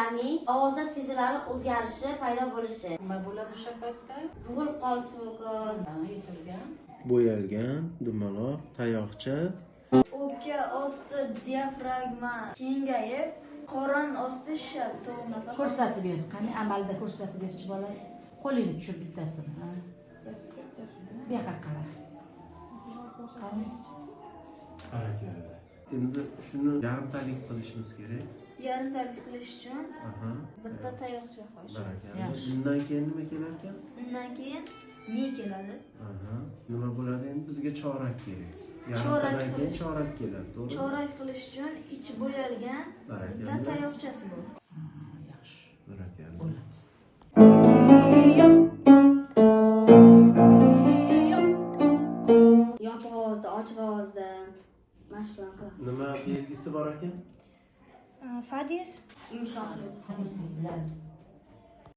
bolalarning ovozda sezilarli o'zgarishi paydo bo'lishi. Nima bo'ladi o'sha paytda? Bo'g'ilib qolishi mumkin. Yetilgan. Bo'yalgan, dumaloq, tayoqcha. O'pka osti diafragma kengayib, qorin osti shishadi, to'g'ri nafas. Ko'rsatib ber. Qani amalda ko'rsatib berchi bola. Qo'lingni tushir bittasini. Bu yoqqa qara. Barakalla. Endi shuni yarimtalik qilishimiz kerak. Yarimtalik qilish uchun Aha. bitta tayoqcha qo'yishimiz. Barakalla. Undan keyin nima kelar ekan? Undan keyin mi keladi. Aha. Nima bo'ladi endi bizga chorak kerak. Chorak Yarimtadan keyin chorak keladi, to'g'rimi? Chorak qilish uchun ichi bo'yalgan bitta tayoqchasi bor. Yaxshi. Barakalla. Bo'ladi. Yopiq ovozda, ochiq ovozda mashq bilan qilamiz. Nima belgisi bor ekan? Fadiz Yumshoqlik. Bismillah.